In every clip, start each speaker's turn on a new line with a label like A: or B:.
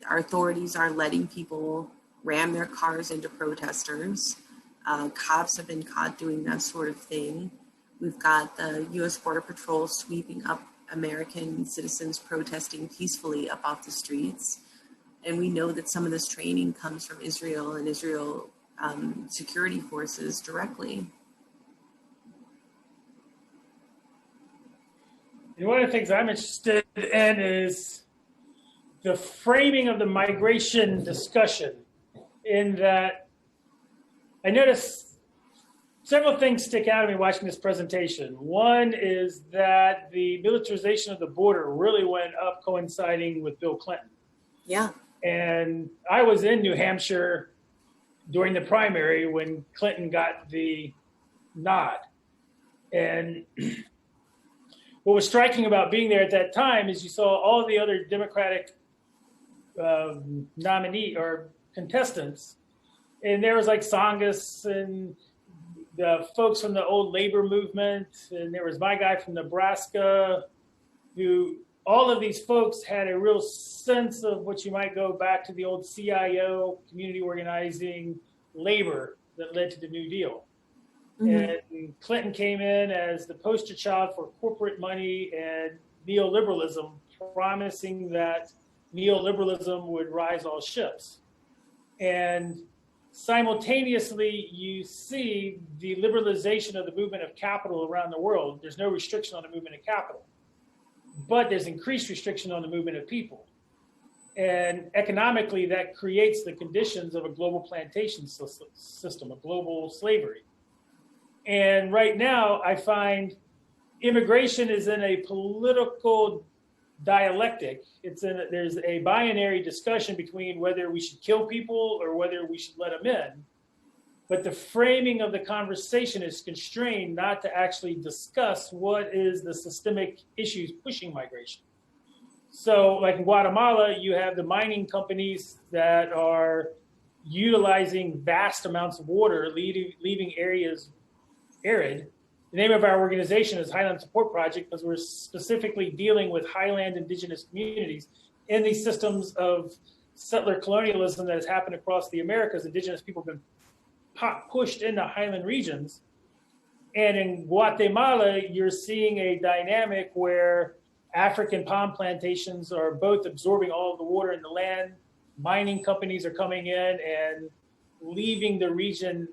A: our authorities are letting people ram their cars into protesters. Cops have been caught doing that sort of thing. We've got the U.S. Border Patrol sweeping up American citizens protesting peacefully up off the streets. And we know that some of this training comes from Israel and Israel security forces directly.
B: And one of the things I'm interested in is the framing of the migration discussion, in that I noticed several things stick out to me watching this presentation. One is that the militarization of the border really went up coinciding with Bill Clinton.
A: Yeah.
B: And I was in New Hampshire during the primary when Clinton got the nod. And what was striking about being there at that time is you saw all the other Democratic nominee or contestants, and there was like Tsongas and the folks from the old labor movement, and there was my guy from Nebraska, who all of these folks had a real sense of what you might go back to the old CIO, community organizing, labor that led to the New Deal. Mm-hmm. And Clinton came in as the poster child for corporate money and neoliberalism, promising that neoliberalism would rise all ships. And simultaneously, you see the liberalization of the movement of capital around the world. There's no restriction on the movement of capital, but there's increased restriction on the movement of people. And economically, that creates the conditions of a global plantation system, a global slavery. And right now, I find immigration is in a political dialectic. There's a binary discussion between whether we should kill people or whether we should let them in. But the framing of the conversation is constrained not to actually discuss what is the systemic issues pushing migration. So like in Guatemala, you have the mining companies that are utilizing vast amounts of water, leaving areas arid. The name of our organization is Highland Support Project because we're specifically dealing with highland indigenous communities in these systems of settler colonialism that has happened across the Americas. Indigenous people have been pushed into highland regions. And in Guatemala, you're seeing a dynamic where African palm plantations are both absorbing all of the water in the land. Mining companies are coming in and leaving the region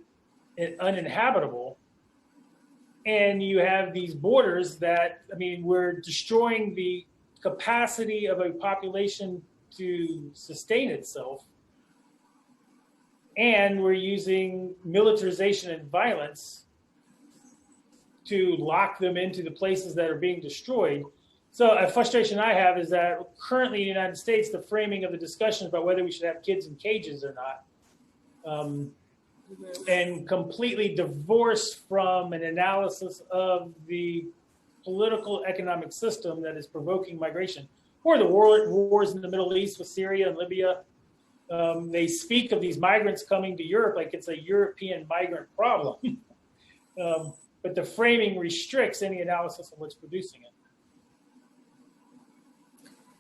B: uninhabitable. And you have these borders that, we're destroying the capacity of a population to sustain itself. And we're using militarization and violence to lock them into the places that are being destroyed. So a frustration I have is that currently in the United States, the framing of the discussion about whether we should have kids in cages or not, and completely divorced from an analysis of the political economic system that is provoking migration, or the wars in the Middle East with Syria and Libya. They speak of these migrants coming to Europe like it's a European migrant problem. But the framing restricts any analysis of what's producing it.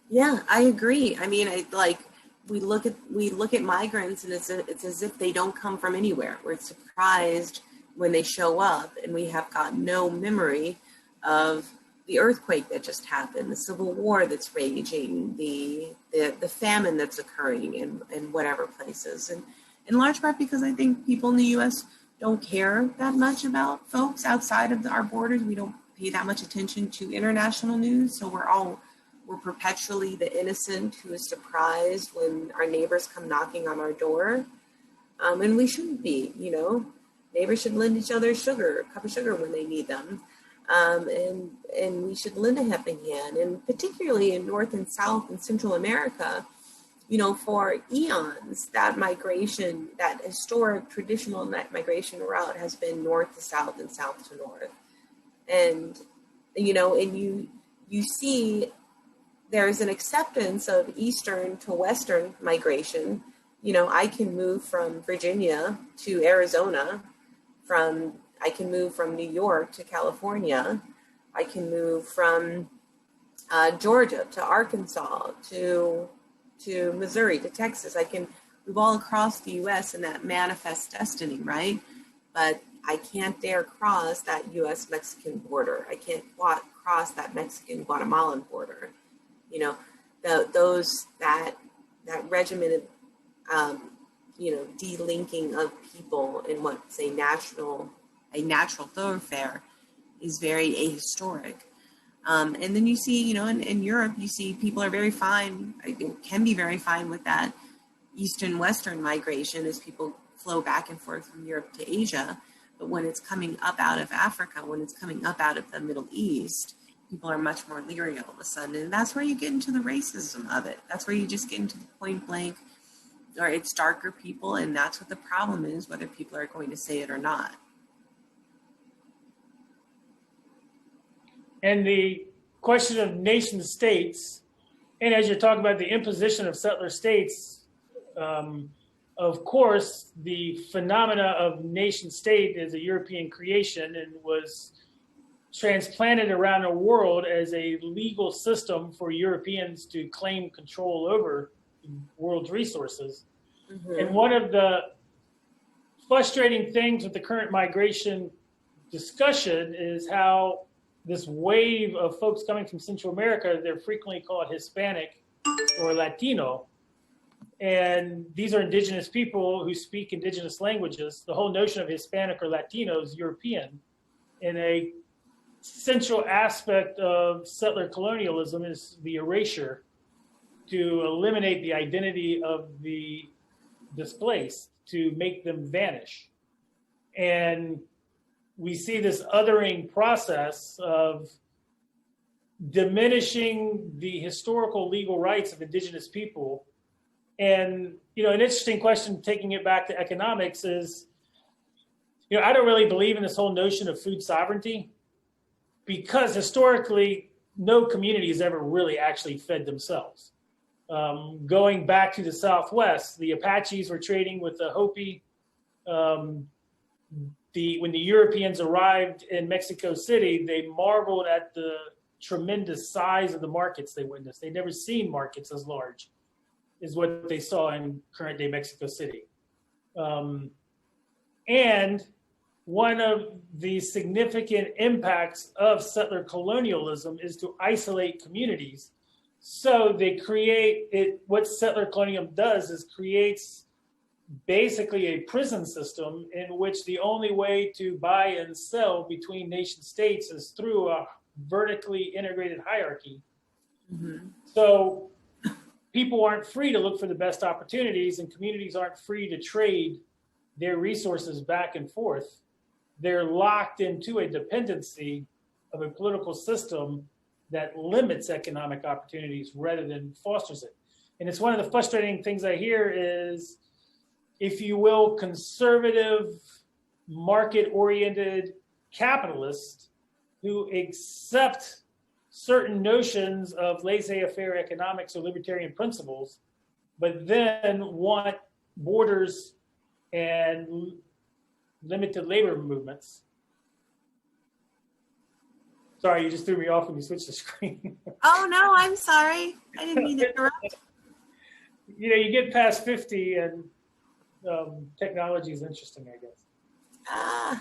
A: Yeah, I agree. We look at migrants, and it's as if they don't come from anywhere. We're surprised when they show up, and we have got no memory of the earthquake that just happened, the civil war that's raging, the famine that's occurring in whatever places, and in large part because I think people in the U.S. don't care that much about folks outside of our borders. We don't pay that much attention to international news, so we're perpetually the innocent who is surprised when our neighbors come knocking on our door. And we shouldn't be, Neighbors should lend each other a cup of sugar when they need them. And we should lend a helping hand. And particularly in North and South and Central America, for eons, that migration, that historic traditional migration route has been north to south and south to north. And, and you see there's an acceptance of Eastern to Western migration. I can move from Virginia to Arizona, I can move from New York to California. I can move from Georgia to Arkansas to to Missouri, to Texas. I can move all across the US in that manifest destiny, right? But I can't dare cross that US-Mexican border. I can't cross that Mexican-Guatemalan border. You know, that regimented, delinking of people in what's a natural thoroughfare is very ahistoric. And then you see, in Europe, you see people are very fine, can be very fine with that Eastern-Western migration as people flow back and forth from Europe to Asia. But when it's coming up out of Africa, when it's coming up out of the Middle East, people are much more leery all of a sudden. And that's where you get into the racism of it. That's where you just get into the point blank, or it's darker people, and that's what the problem is, whether people are going to say it or not.
B: And the question of nation states, and as you're talking about the imposition of settler states, of course, the phenomena of nation state is a European creation and was transplanted around the world as a legal system for Europeans to claim control over the world's resources. Mm-hmm. And one of the frustrating things with the current migration discussion is how this wave of folks coming from Central America, they're frequently called Hispanic or Latino. And these are indigenous people who speak indigenous languages. The whole notion of Hispanic or Latino is European. And a central aspect of settler colonialism is the erasure to eliminate the identity of the displaced, to make them vanish. And we see this othering process of diminishing the historical legal rights of indigenous people. And, an interesting question, taking it back to economics, is, I don't really believe in this whole notion of food sovereignty, because historically, no community has ever really actually fed themselves. Going back to the Southwest, the Apaches were trading with the Hopi. When the Europeans arrived in Mexico City, they marveled at the tremendous size of the markets they witnessed. They'd never seen markets as large as what they saw in current day Mexico City. And one of the significant impacts of settler colonialism is to isolate communities. So they what settler colonialism does is creates basically a prison system in which the only way to buy and sell between nation states is through a vertically integrated hierarchy. Mm-hmm. So people aren't free to look for the best opportunities, and communities aren't free to trade their resources back and forth. They're locked into a dependency of a political system that limits economic opportunities rather than fosters it. And it's one of the frustrating things I hear is, if you will, conservative, market-oriented capitalists who accept certain notions of laissez-faire economics or libertarian principles, but then want borders and limited labor movements. Sorry, you just threw me off when you switched the screen.
A: Oh, no, I'm sorry. I didn't mean to interrupt.
B: You get past 50 and technology is interesting, I guess.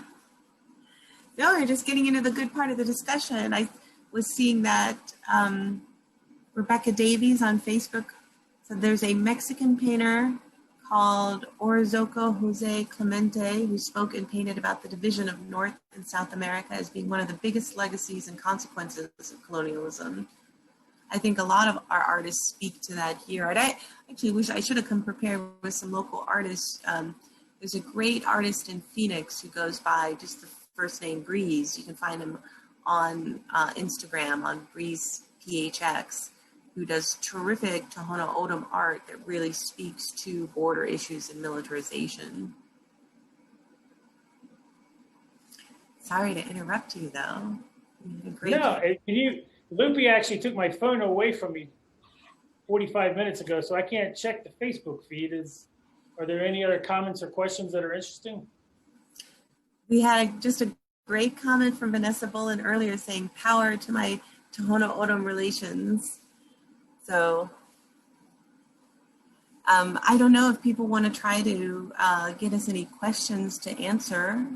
A: No, you're just getting into the good part of the discussion. I was seeing that Rebecca Davies on Facebook said there's a Mexican painter called Orozco Jose Clemente who spoke and painted about the division of North and South America as being one of the biggest legacies and consequences of colonialism. I think a lot of our artists speak to that here. And I actually wish I should have come prepared with some local artists. There's a great artist in Phoenix who goes by just the first name Breeze. You can find him on Instagram on Breeze PHX, who does terrific Tohono O'odham art that really speaks to border issues and militarization. Sorry to interrupt you, though.
B: Loopy actually took my phone away from me 45 minutes ago, so I can't check the Facebook feed. Are there any other comments or questions that are interesting?
A: We had just a great comment from Vanessa Bullen earlier saying, power to my Tohono O'odham relations. So I don't know if people want to try to get us any questions to answer,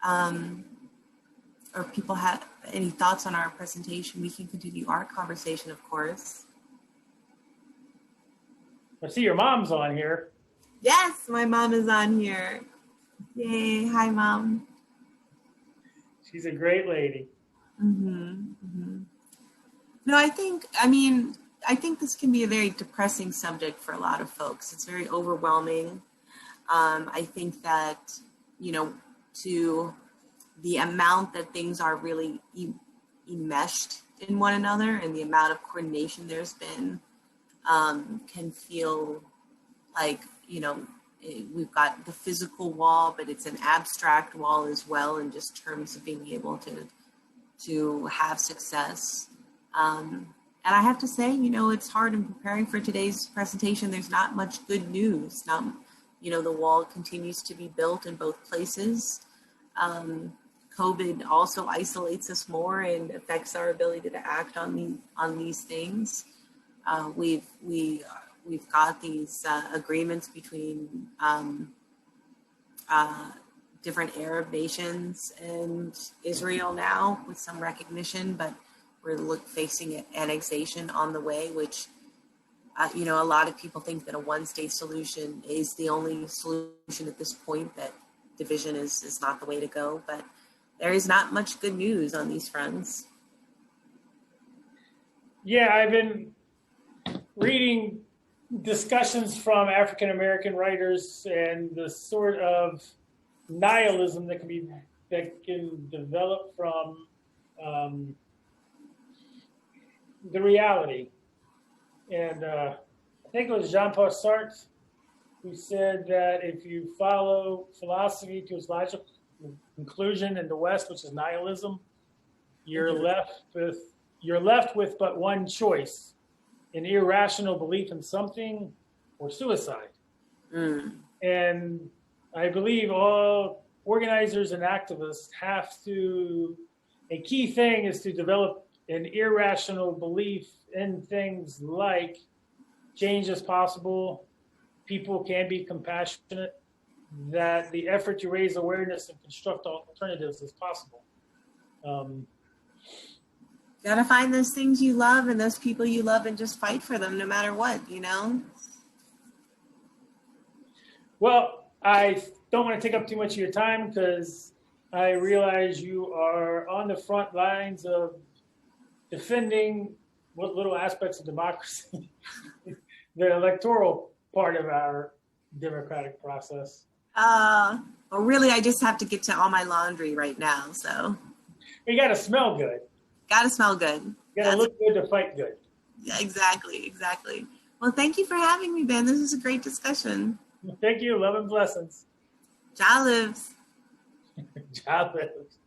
A: or people have any thoughts on our presentation. We can continue our conversation, of course.
B: I see your mom's on here.
A: Yes, my mom is on here. Yay. Hi, Mom.
B: She's a great lady.
A: No, I think this can be a very depressing subject for a lot of folks. It's very overwhelming. I think that, to the amount that things are really enmeshed in one another and the amount of coordination there's been, can feel like, we've got the physical wall, but it's an abstract wall as well in just terms of being able to have success. And I have to say, it's hard in preparing for today's presentation. There's not much good news. The wall continues to be built in both places. COVID also isolates us more and affects our ability to act on these things. We've got these agreements between different Arab nations and Israel now with some recognition, but we're facing annexation on the way, which, a lot of people think that a one-state solution is the only solution at this point, that division is not the way to go. But there is not much good news on these fronts.
B: Yeah, I've been reading discussions from African-American writers and the sort of nihilism that can develop from the reality. And I think it was Jean-Paul Sartre who said that if you follow philosophy to its logical conclusion in the West, which is nihilism, you're left with but one choice: an irrational belief in something or suicide. And I believe all organizers and activists a key thing is to develop an irrational belief in things like change is possible, people can be compassionate, that the effort to raise awareness and construct alternatives is possible.
A: Gotta find those things you love and those people you love and just fight for them no matter what,
B: Well, I don't want to take up too much of your time because I realize you are on the front lines of defending what little aspects of democracy, the electoral part of our democratic process.
A: Well, really, I just have to get to all my laundry right now, so.
B: You got to smell good.
A: Got to smell good.
B: You got to look good to fight good.
A: Yeah, exactly. Well, thank you for having me, Ben. This is a great discussion.
B: Thank you. Love and blessings.
A: Jah lives.
B: Jah lives.